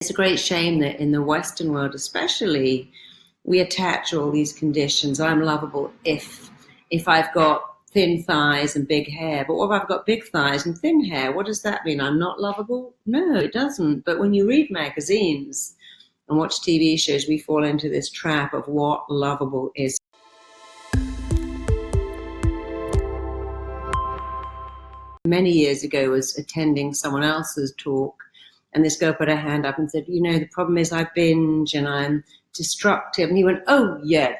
It's a great shame that in the Western world especially, we attach all these conditions. I'm lovable if I've got thin thighs and big hair. But what if I've got big thighs and thin hair? What does that mean? I'm not lovable? No, it doesn't. But when you read magazines and watch TV shows, we fall into this trap of what lovable is. Many years ago, was attending someone else's talk, and this girl put her hand up and said, the problem is I binge and I'm destructive. And he went, oh yeah,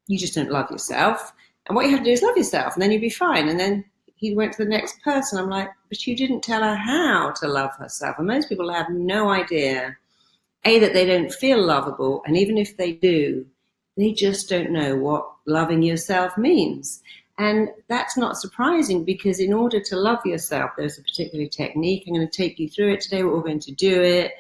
you just don't love yourself. And what you have to do is love yourself, and then you'll be fine. And then he went to the next person. I'm like, but you didn't tell her how to love herself. And most people have no idea, A, that they don't feel lovable. And even if they do, they just don't know what loving yourself means. And that's not surprising, because in order to love yourself, there's a particular technique. I'm going to take you through it today. We're all going to do it.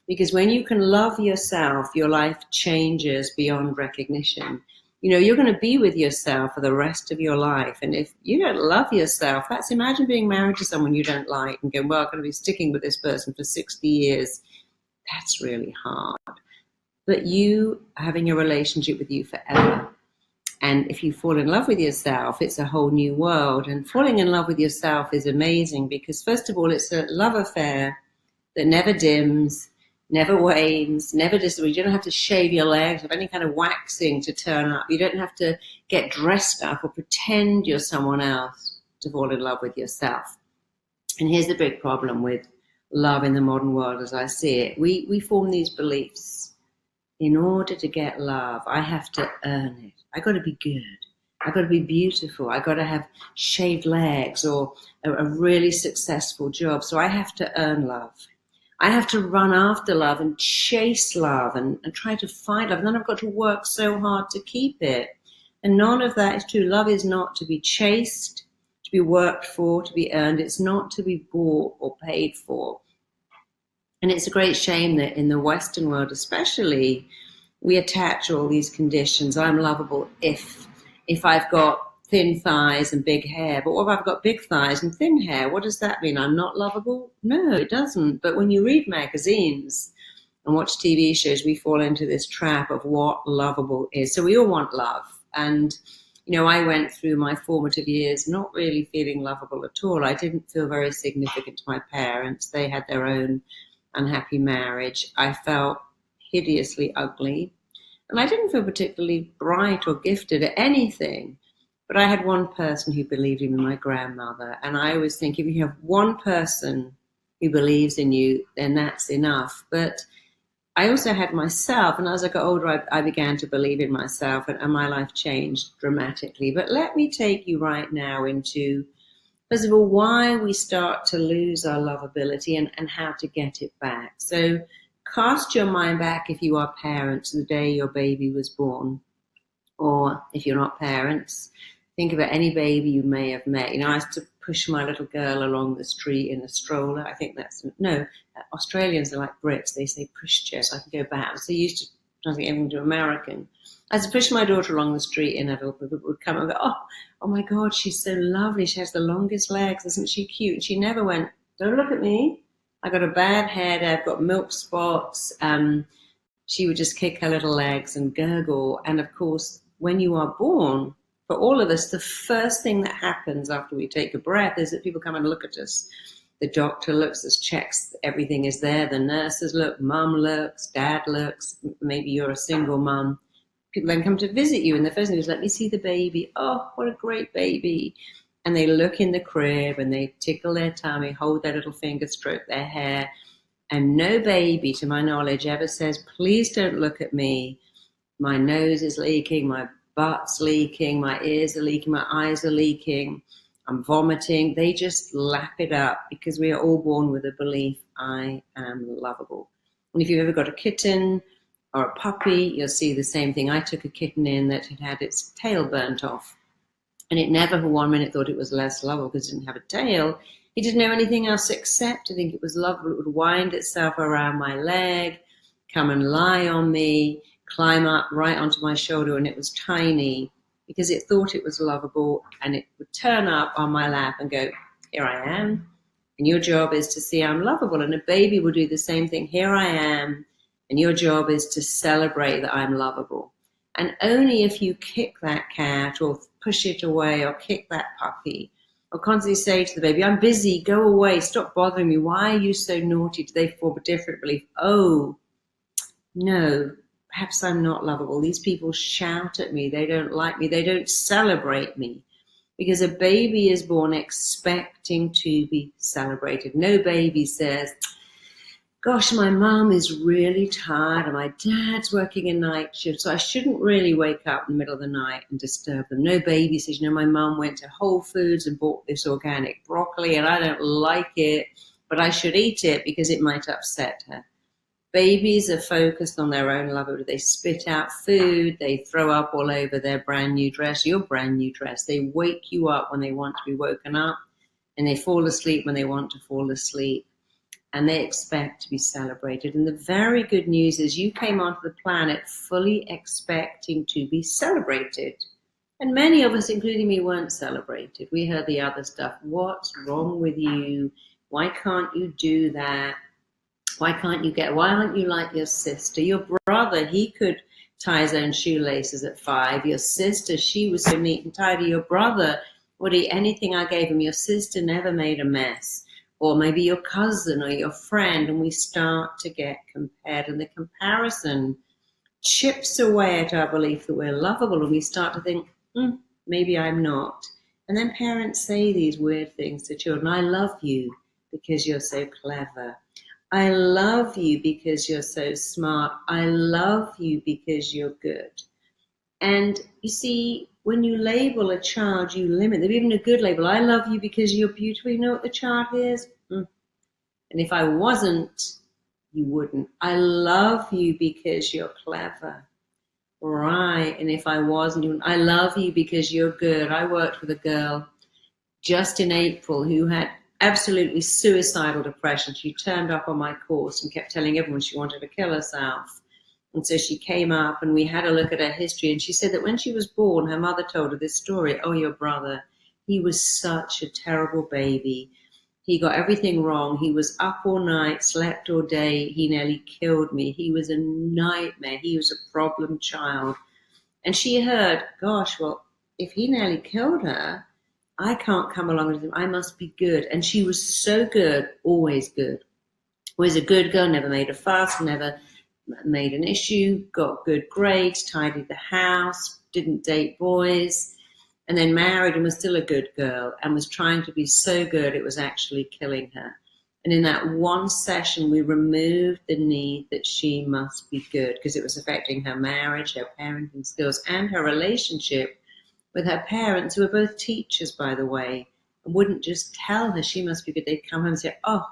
Because when you can love yourself, your life changes beyond recognition. You're going to be with yourself for the rest of your life. And if you don't love yourself, imagine being married to someone you don't like and going, well, I'm going to be sticking with this person for 60 years. That's really hard. But you having a relationship with you forever. And if you fall in love with yourself, it's a whole new world. And falling in love with yourself is amazing because, first of all, it's a love affair that never dims, never wanes, never disappears. You don't have to shave your legs, have any kind of waxing to turn up. You don't have to get dressed up or pretend you're someone else to fall in love with yourself. And here's the big problem with love in the modern world as I see it. We form these beliefs. In order to get love, I have to earn it. I got to be good. I got to be beautiful. I got to have shaved legs or a really successful job. So I have to earn love. I have to run after love and chase love and try to find love. And then I've got to work so hard to keep it. And none of that is true. Love is not to be chased, to be worked for, to be earned. It's not to be bought or paid for. And it's a great shame that in the Western world especially, we attach all these conditions. I'm lovable if I've got thin thighs and big hair. But what if I've got big thighs and thin hair? What does that mean? I'm not lovable? No, it doesn't. But when you read magazines and watch TV shows, we fall into this trap of what lovable is. So we all want love. And, I went through my formative years not really feeling lovable at all. I didn't feel very significant to my parents. They had their own unhappy marriage. I felt hideously ugly. And I didn't feel particularly bright or gifted at anything. But I had one person who believed in me, my grandmother. And I always think if you have one person who believes in you, then that's enough. But I also had myself. And as I got older, I began to believe in myself. And my life changed dramatically. But let me take you right now into, first of all, why we start to lose our lovability and how to get it back. So cast your mind back, if you are parents, the day your baby was born. Or if you're not parents, think about any baby you may have met. I used to push my little girl along the street in a stroller. I think Australians are like Brits. They say pushchair, so I can go back. So used to translate everything to American. I used to push my daughter along the street and people would come and go, oh my God, she's so lovely. She has the longest legs. Isn't she cute? And she never went, don't look at me. I got a bad head. I've got milk spots. She would just kick her little legs and gurgle. And of course, when you are born, for all of us, the first thing that happens after we take a breath is that people come and look at us. The doctor looks, checks everything is there. The nurses look, mum looks, dad looks. Maybe you're a single mum. People then come to visit you, and the first thing is, let me see the baby. Oh, what a great baby. And they look in the crib, and they tickle their tummy, hold their little finger, stroke their hair. And no baby, to my knowledge, ever says, please don't look at me. My nose is leaking, my butt's leaking, my ears are leaking, my eyes are leaking, I'm vomiting. They just lap it up because we are all born with a belief, I am lovable. And if you've ever got a kitten or a puppy, you'll see the same thing. I took a kitten in that had had its tail burnt off, and it never for 1 minute thought it was less lovable because it didn't have a tail. It didn't know anything else except to think it was lovable. It would wind itself around my leg, come and lie on me, climb up right onto my shoulder, and it was tiny because it thought it was lovable, and it would turn up on my lap and go, here I am. And your job is to see I'm lovable. And a baby will do the same thing. Here I am. And your job is to celebrate that I'm lovable. And only if you kick that cat or push it away or kick that puppy or constantly say to the baby, I'm busy, go away, stop bothering me. Why are you so naughty? Do they form a different belief? Oh, no, perhaps I'm not lovable. These people shout at me. They don't like me. They don't celebrate me. Because a baby is born expecting to be celebrated. No baby says, gosh, my mom is really tired and my dad's working a night shift, so I shouldn't really wake up in the middle of the night and disturb them. No baby says, my mom went to Whole Foods and bought this organic broccoli and I don't like it, but I should eat it because it might upset her. Babies are focused on their own love. They spit out food. They throw up all over their brand new dress, your brand new dress. They wake you up when they want to be woken up, and they fall asleep when they want to fall asleep. And they expect to be celebrated. And the very good news is you came onto the planet fully expecting to be celebrated. And many of us, including me, weren't celebrated. We heard the other stuff. What's wrong with you? Why can't you do that? Why aren't you like your sister? Your brother, he could tie his own shoelaces at 5. Your sister, she was so neat and tidy. Your brother would eat anything I gave him. Your sister never made a mess. Or maybe your cousin or your friend, and we start to get compared. And the comparison chips away at our belief that we're lovable, and we start to think, maybe I'm not. And then parents say these weird things to children. I love you because you're so clever. I love you because you're so smart. I love you because you're good. And you see, when you label a child, you limit them. Even a good label, I love you because you're beautiful. You know what the child hears? And if I wasn't, you wouldn't. I love you because you're clever. Right. And if I wasn't, you wouldn't. I love you because you're good. I worked with a girl just in April who had absolutely suicidal depression. She turned up on my course and kept telling everyone she wanted to kill herself. And so she came up and we had a look at her history. And she said that when she was born, her mother told her this story. Oh, your brother, he was such a terrible baby. He got everything wrong. He was up all night, slept all day. He nearly killed me. He was a nightmare. He was a problem child. And she heard, gosh, well, if he nearly killed her, I can't come along with him. I must be good. And she was so good, always good. Was a good girl, never made a fuss, never made an issue, got good grades, tidied the house, didn't date boys, and then married and was still a good girl and was trying to be so good it was actually killing her. And in that one session, we removed the need that she must be good because it was affecting her marriage, her parenting skills, and her relationship with her parents, who were both teachers, by the way, and wouldn't just tell her she must be good. They'd come home and say, oh,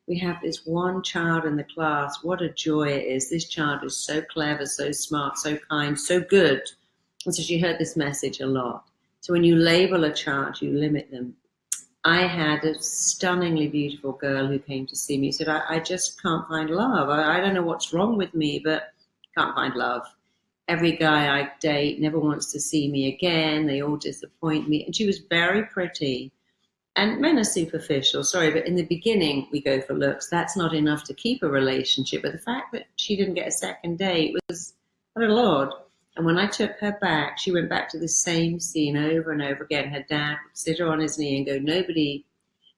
we have this one child in the class. What a joy it is. This child is so clever, so smart, so kind, so good. And so she heard this message a lot. So when you label a child, you limit them. I had a stunningly beautiful girl who came to see me. She said, I just can't find love. I don't know what's wrong with me, but can't find love. Every guy I date never wants to see me again. They all disappoint me. And she was very pretty. And men are superficial, sorry, but in the beginning, we go for looks. That's not enough to keep a relationship. But the fact that she didn't get a second date was a little odd. And when I took her back, she went back to the same scene over and over again. Her dad would sit her on his knee and go, nobody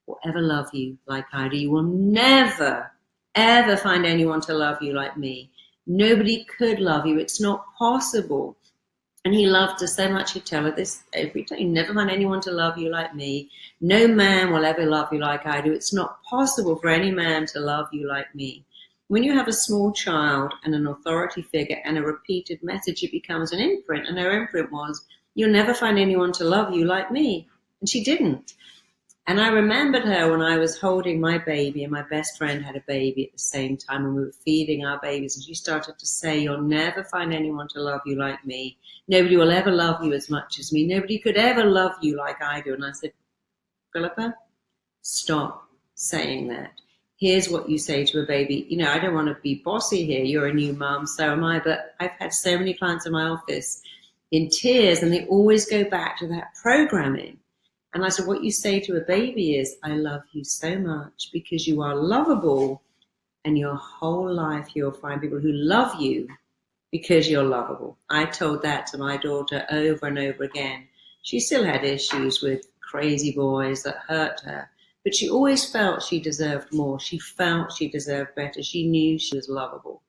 will ever love you like I do. You will never, ever find anyone to love you like me. Nobody could love you. It's not possible. And he loved her so much, he'd tell her this every time. You never find anyone to love you like me. No man will ever love you like I do. It's not possible for any man to love you like me. When you have a small child and an authority figure and a repeated message, it becomes an imprint. And her imprint was, you'll never find anyone to love you like me. And she didn't. And I remembered her when I was holding my baby and my best friend had a baby at the same time and we were feeding our babies. And she started to say, you'll never find anyone to love you like me. Nobody will ever love you as much as me. Nobody could ever love you like I do. And I said, Philippa, stop saying that. Here's what you say to a baby. You know, I don't want to be bossy here. You're a new mom, so am I. But I've had so many clients in my office in tears and they always go back to that programming. And I said, what you say to a baby is, I love you so much because you are lovable. And your whole life, you'll find people who love you because you're lovable. I told that to my daughter over and over again. She still had issues with crazy boys that hurt her, but she always felt she deserved more. She felt she deserved better. She knew she was lovable.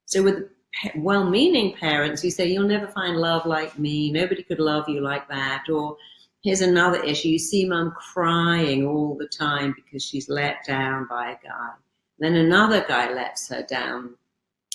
So with well-meaning parents who say, you'll never find love like me, nobody could love you like that, or here's another issue, you see mum crying all the time because she's let down by a guy. Then another guy lets her down,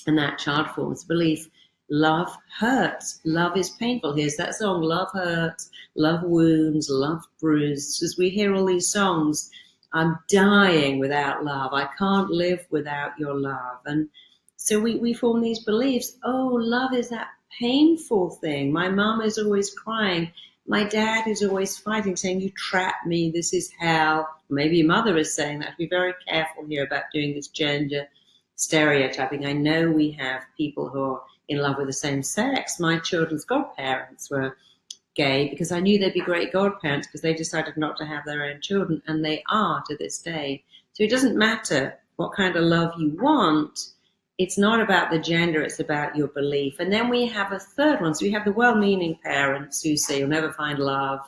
and that child forms belief. Love hurts. Love is painful. Here's that song, love hurts, love wounds, love bruised. As we hear all these songs, I'm dying without love. I can't live without your love. And so we form these beliefs. Oh, love is that painful thing. My mum is always crying. My dad is always fighting, saying, you trapped me, this is hell. Maybe your mother is saying that. Be very careful here about doing this gender stereotyping. I know we have people who are in love with the same sex. My children's godparents were gay because I knew they'd be great godparents because they decided not to have their own children, and they are to this day. So it doesn't matter what kind of love you want. It's not about the gender, it's about your belief. And then we have a third one. So we have the well-meaning parents who say you'll never find love.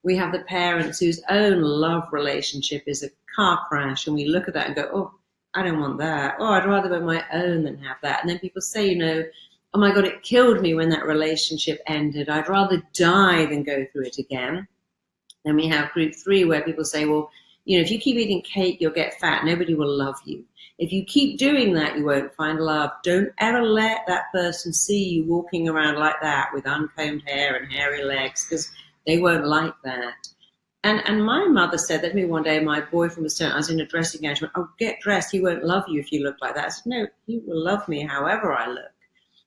We have the parents whose own love relationship is a car crash, and we look at that and go, oh, I don't want that. Oh, I'd rather be my own than have that. And then people say, oh my God, it killed me when that relationship ended. I'd rather die than go through it again. Then we have group 3 where people say, well, if you keep eating cake, you'll get fat. Nobody will love you. If you keep doing that, you won't find love. Don't ever let that person see you walking around like that with uncombed hair and hairy legs, because they won't like that. And my mother said that to me one day. My boyfriend was telling, I was in a dressing gown. She went, oh, get dressed. He won't love you if you look like that. I said, no, he will love me however I look.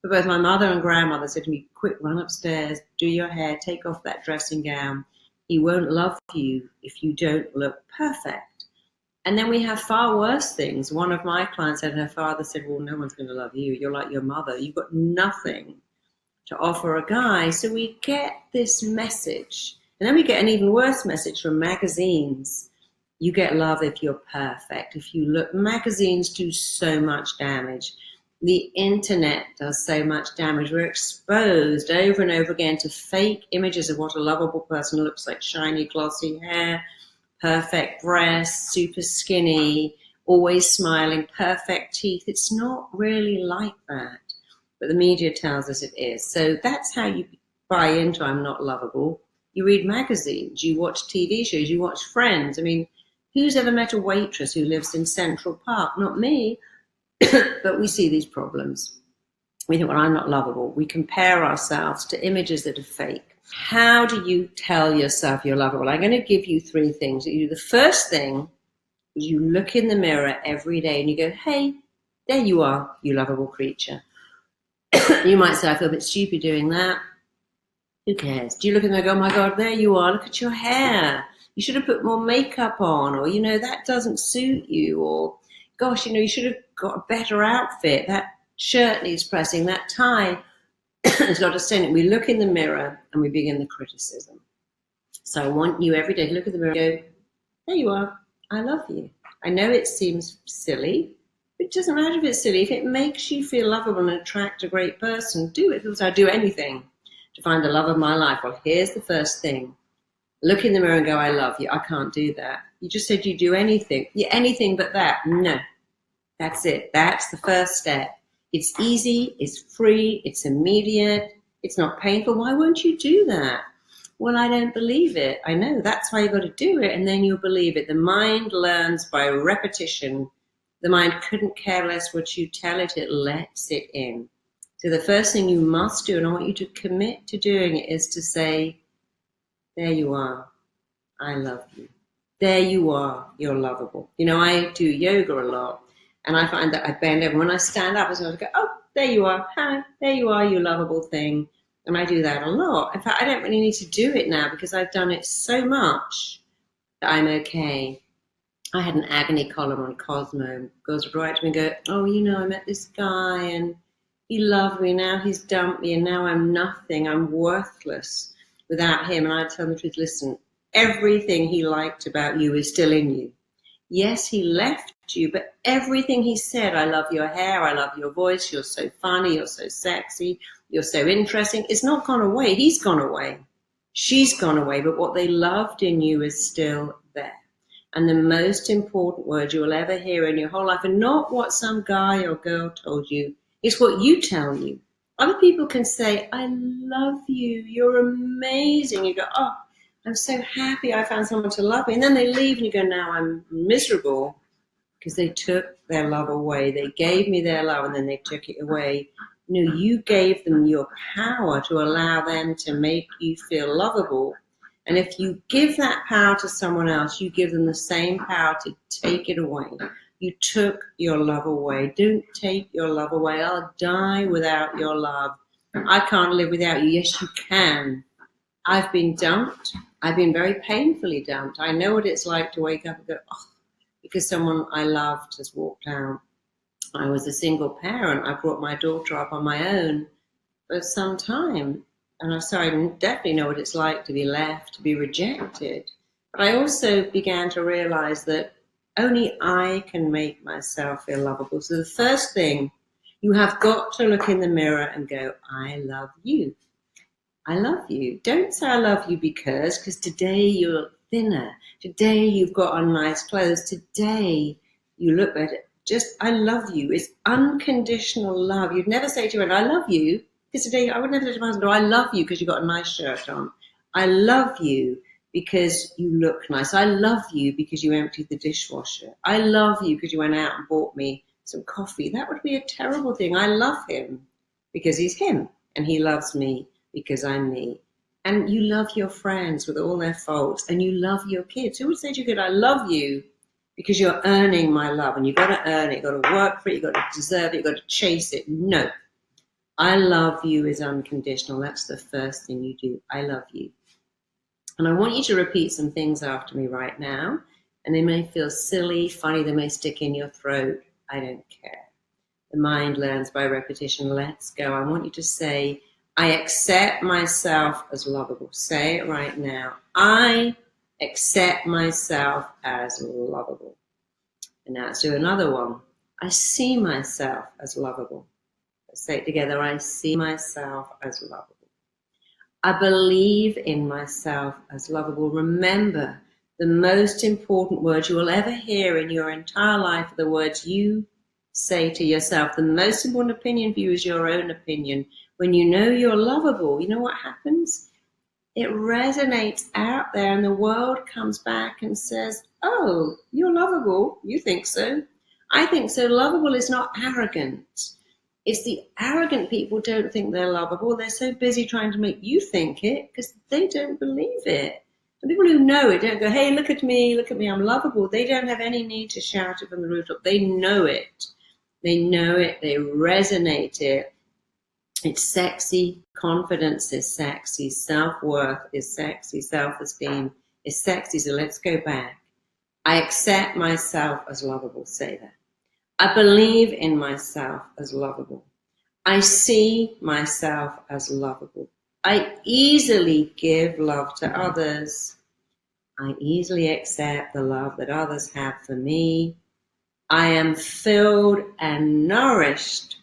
But both my mother and grandmother said to me, quick, run upstairs, do your hair, take off that dressing gown. He won't love you if you don't look perfect. And then we have far worse things. One of my clients said her father said, well, no one's going to love you. You're like your mother. You've got nothing to offer a guy. So we get this message. And then we get an even worse message from magazines. You get love if you're perfect. If you look, magazines do so much damage. The internet does so much damage. We're exposed over and over again to fake images of what a lovable person looks like. Shiny, glossy hair, perfect breasts, super skinny, always smiling, perfect teeth. It's not really like that, but the media tells us it is. So that's how you buy into I'm not lovable. You read magazines, you watch TV shows, you watch Friends. I mean, who's ever met a waitress who lives in Central Park? Not me. But we see these problems. We think, well, I'm not lovable. We compare ourselves to images that are fake. How do you tell yourself you're lovable? I'm going to give you 3 things. The first thing is you look in the mirror every day and you go, hey, there you are, you lovable creature. You might say, I feel a bit stupid doing that. Who cares? Do you look in there and go, oh my God, there you are, look at your hair. You should have put more makeup on, or, that doesn't suit you, or, gosh, you should have got a better outfit. That shirt needs pressing, that tie has got to stand it. We look in the mirror and we begin the criticism. So I want you every day to look at the mirror and go, there you are, I love you. I know it seems silly, but it doesn't matter if it's silly. If it makes you feel lovable and attract a great person, do it. Because I'd do anything to find the love of my life. Well, here's the first thing. Look in the mirror and go, I love you. I can't do that. You just said you do anything. Yeah, anything but that. No, that's it. That's the first step. It's easy, it's free, it's immediate, it's not painful. Why won't you do that? Well, I don't believe it. I know, that's why you've got to do it, and then you'll believe it. The mind learns by repetition. The mind couldn't care less what you tell it, it lets it in. So the first thing you must do, and I want you to commit to doing it, is to say, there you are, I love you. There you are, you're lovable. I do yoga a lot. And I find that I bend over. When I stand up, I sort of go, oh, there you are. Hi, there you are, you lovable thing. And I do that a lot. In fact, I don't really need to do it now because I've done it so much that I'm okay. I had an agony column on Cosmo. Girls would write to me and go, oh, I met this guy and he loved me. Now he's dumped me and now I'm nothing. I'm worthless without him. And I'd tell them the truth, listen, everything he liked about you is still in you. Yes, he left you, but everything he said, I love your hair, I love your voice, you're so funny, you're so sexy, you're so interesting, it's not gone away. He's gone away. She's gone away, but what they loved in you is still there. And the most important word you will ever hear in your whole life, and not what some guy or girl told you, is what you tell you. Other people can say, I love you, you're amazing. You go, oh, I'm so happy I found someone to love me. And then they leave and you go, now I'm miserable because they took their love away. They gave me their love and then they took it away. No, you gave them your power to allow them to make you feel lovable. And if you give that power to someone else, you give them the same power to take it away. You took your love away. Don't take your love away. I'll die without your love. I can't live without you. Yes, you can. I've been dumped. I've been very painfully dumped. I know what it's like to wake up and go, oh, because someone I loved has walked out. I was a single parent. I brought my daughter up on my own for some time. And I definitely know what it's like to be left, to be rejected. But I also began to realize that only I can make myself feel lovable. So the first thing, you have got to look in the mirror and go, I love you. I love you. Don't say I love you because today you're thinner. Today you've got on nice clothes. Today you look better. Just, I love you. It's unconditional love. You'd never say to anyone, I love you. Because today I would never say to my husband, I love you because you've got a nice shirt on. I love you because you look nice. I love you because you emptied the dishwasher. I love you because you went out and bought me some coffee. That would be a terrible thing. I love him because he's him and he loves me because I'm me. And you love your friends with all their faults and you love your kids. Who would say to your kid, I love you because you're earning my love, and you've got to earn it, you've got to work for it, you've got to deserve it, you've got to chase it. No. I love you is unconditional. That's the first thing you do. I love you. And I want you to repeat some things after me right now. And they may feel silly, funny, they may stick in your throat. I don't care. The mind learns by repetition. Let's go. I want you to say, I accept myself as lovable. Say it right now. I accept myself as lovable. And now let's do another one. I see myself as lovable. Let's say it together. I see myself as lovable. I believe in myself as lovable. Remember, the most important words you will ever hear in your entire life are the words you say to yourself. The most important opinion for you is your own opinion. When you know you're lovable, you know what happens? It resonates out there and the world comes back and says, oh, you're lovable. You think so. I think so. Lovable is not arrogant. It's the arrogant people don't think they're lovable. They're so busy trying to make you think it because they don't believe it. The people who know it don't go, hey, look at me, I'm lovable. They don't have any need to shout it from the rooftop. They know it. They know it. They resonate it. It's sexy. Confidence is sexy. Self-worth is sexy. Self-esteem is sexy. So let's go back. I accept myself as lovable. Say that. I believe in myself as lovable. I see myself as lovable. I easily give love to others. I easily accept the love that others have for me. I am filled and nourished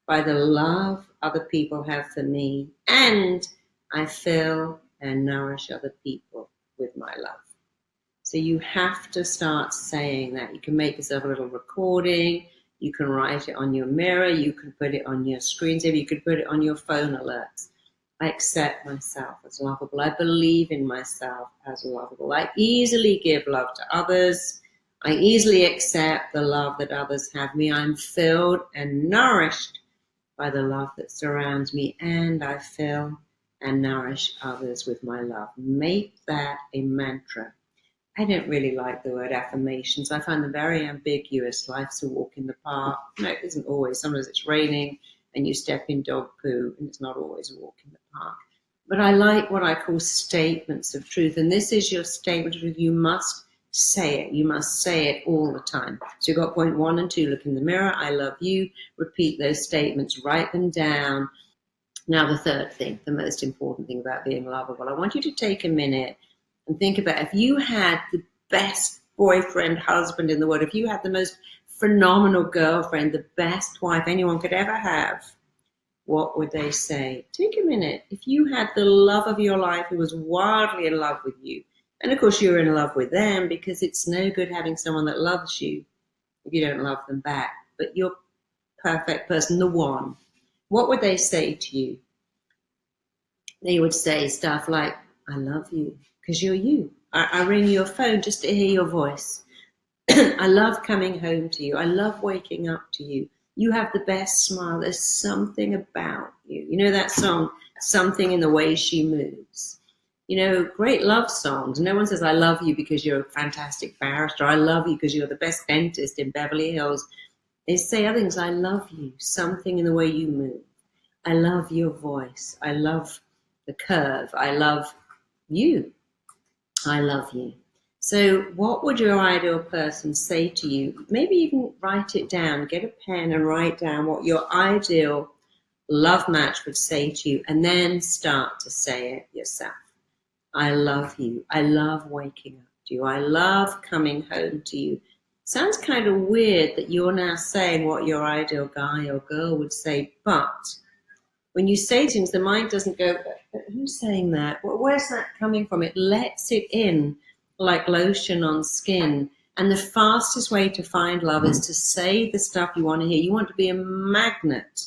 by the love other people have for me. And I fill and nourish other people with my love. So you have to start saying that. You can make yourself a little recording. You can write it on your mirror. You can put it on your screensaver. You could put it on your phone alerts. I accept myself as lovable. I believe in myself as lovable. I easily give love to others. I easily accept the love that others have me. I'm filled and nourished by the love that surrounds me, and I fill and nourish others with my love. Make that a mantra. I don't really like the word affirmations. I find them very ambiguous. Life's a walk in the park. No, it isn't always. Sometimes it's raining and you step in dog poo, and it's not always a walk in the park. But I like what I call statements of truth, and this is your statement of truth. You must say it. You must say it all the time. So you've got point 1 and 2. Look in the mirror. I love you. Repeat those statements. Write them down. Now the third thing, the most important thing about being lovable. I want you to take a minute And think about if you had the best boyfriend, husband in the world, if you had the most phenomenal girlfriend, the best wife anyone could ever have, what would they say? Take a minute. If you had the love of your life who was wildly in love with you, and of course you're in love with them, because it's no good having someone that loves you if you don't love them back, but you're perfect person, the one, what would they say to you? They would say stuff like, I love you because you're you. I ring your phone just to hear your voice. I love coming home to you. I love waking up to you. You have the best smile. There's something about you. You know that song, Something in the Way She Moves? You know, great love songs. No one says, I love you because you're a fantastic barrister. I love you because you're the best dentist in Beverly Hills. They say other things. I love you. Something in the way you move. I love your voice. I love the curve. I love you. I love you. So what would your ideal person say to you? Maybe even write it down. Get a pen and write down what your ideal love match would say to you, and then start to say it yourself. I love you. I love waking up to you. I love coming home to you. Sounds kind of weird that you're now saying what your ideal guy or girl would say, but when you say things, the mind doesn't go, who's saying that? Where's that coming from? It lets it in like lotion on skin. And the fastest way to find love is to say the stuff you want to hear. You want to be a magnet,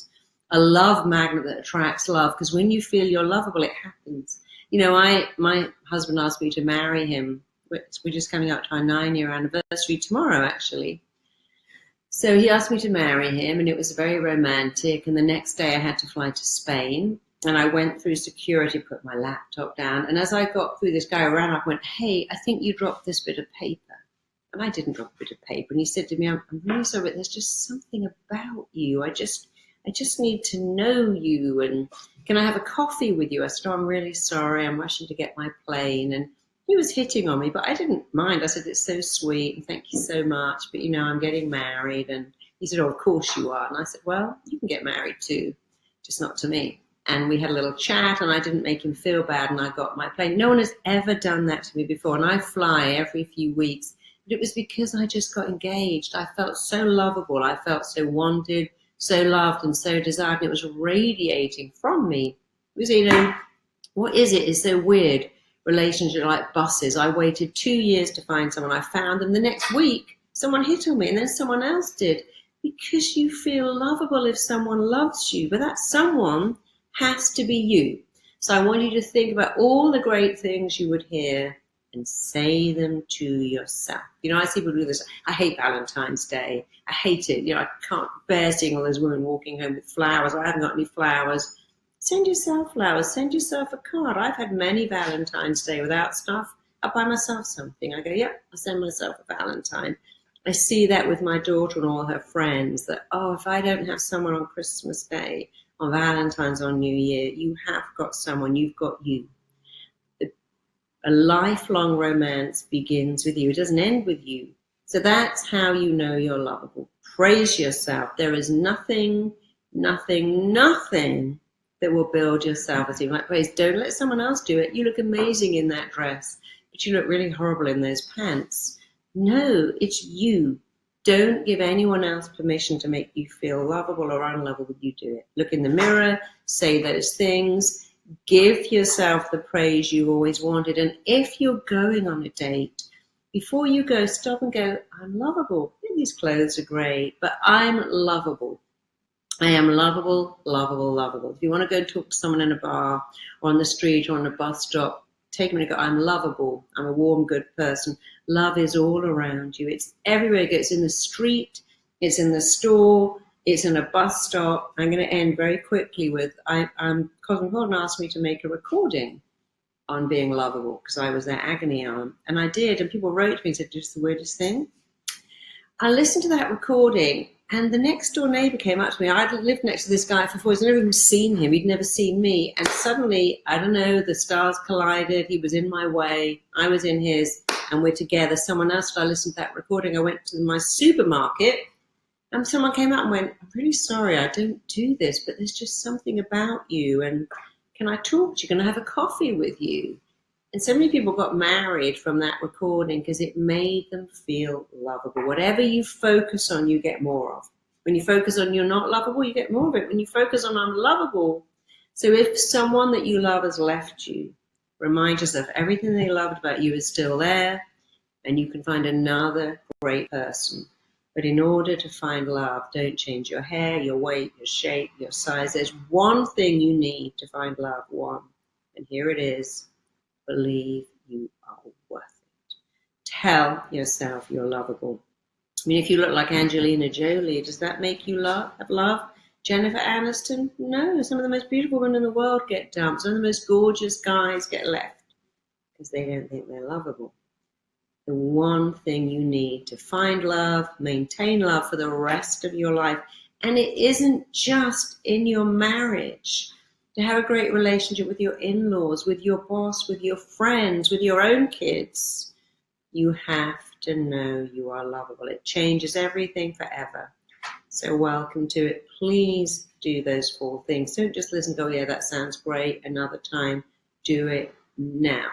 a love magnet that attracts love, because when you feel you're lovable, it happens. You know, my husband asked me to marry him. We're just coming up to our 9-year anniversary tomorrow, actually. So he asked me to marry him, and it was very romantic. And the next day I had to fly to Spain, and I went through security, put my laptop down. And as I got through, this guy ran up and went, hey, I think you dropped this bit of paper. And I didn't drop a bit of paper. And he said to me, I'm really sorry, but there's just something about you. I just need to know you. And can I have a coffee with you? I said, oh, I'm really sorry. I'm rushing to get my plane. And he was hitting on me, but I didn't mind. I said, it's so sweet, and thank you so much, but you know, I'm getting married. And he said, oh, of course you are. And I said, well, you can get married too, just not to me. And we had a little chat, and I didn't make him feel bad, and I got my plane. No one has ever done that to me before, and I fly every few weeks. But it was because I just got engaged. I felt so lovable. I felt so wanted, so loved, and so desired, and it was radiating from me. Because, you know, what is it? It's so weird. Relationship like buses. I waited 2 years to find someone. I found them the next week. Someone hit on me, and then someone else did. Because you feel lovable if someone loves you, but that someone has to be you. So I want you to think about all the great things you would hear and say them to yourself. You know, I see people do this. I hate Valentine's Day. I hate it. You know, I can't bear seeing all those women walking home with flowers. I haven't got any flowers. Send yourself flowers. Send yourself a card. I've had many Valentine's Day without stuff. I buy myself something. I go, yep, I'll send myself a Valentine. I see that with my daughter and all her friends, that, oh, if I don't have someone on Christmas Day, on Valentine's, on New Year, you have got someone. You've got you. A lifelong romance begins with you. It doesn't end with you. So that's how you know you're lovable. Praise yourself. There is nothing that will build your self-esteem like praise. Don't let someone else do it. You look amazing in that dress, but you look really horrible in those pants. No, it's you. Don't give anyone else permission to make you feel lovable or unlovable. You do it. Look in the mirror, say those things. Give yourself the praise you always wanted. And if you're going on a date, before you go, stop and go, I'm lovable. These clothes are great, but I'm lovable. I am lovable, lovable, lovable. If you want to go and talk to someone in a bar or on the street or on a bus stop, take a minute and go, I'm lovable. I'm a warm, good person. Love is all around you. It's everywhere you go. It's in the street. It's in the store. It's in a bus stop. I'm going to end very quickly with, Cosmopolitan asked me to make a recording on being lovable because I was their agony aunt. And I did. And people wrote to me and said, just the weirdest thing. I listened to that recording, and the next door neighbor came up to me. I'd lived next to this guy for 4 years. I'd never even seen him. He'd never seen me. And suddenly, I don't know, the stars collided. He was in my way. I was in his, and we're together. Someone else, I listened to that recording. I went to my supermarket, and someone came out and went, I'm really sorry, I don't do this, but there's just something about you. And can I talk to you? Can I have a coffee with you? And so many people got married from that recording because it made them feel lovable. Whatever you focus on, you get more of. When you focus on you're not lovable, you get more of it. When you focus on I'm lovable. So if someone that you love has left you, remind yourself everything they loved about you is still there, and you can find another great person. But in order to find love, don't change your hair, your weight, your shape, your size. There's one thing you need to find love, one. And here it is. Believe you are worth it. Tell yourself you're lovable. I mean, if you look like Angelina Jolie, does that make you have love? Jennifer Aniston? No, some of the most beautiful women in the world get dumped. Some of the most gorgeous guys get left because they don't think they're lovable. The one thing you need to find love, maintain love for the rest of your life, and it isn't just in your marriage. To have a great relationship with your in-laws, with your boss, with your friends, with your own kids, you have to know you are lovable. It changes everything forever. So welcome to it. Please do those 4 things. Don't just listen and go, yeah, that sounds great. Another time. Do it now.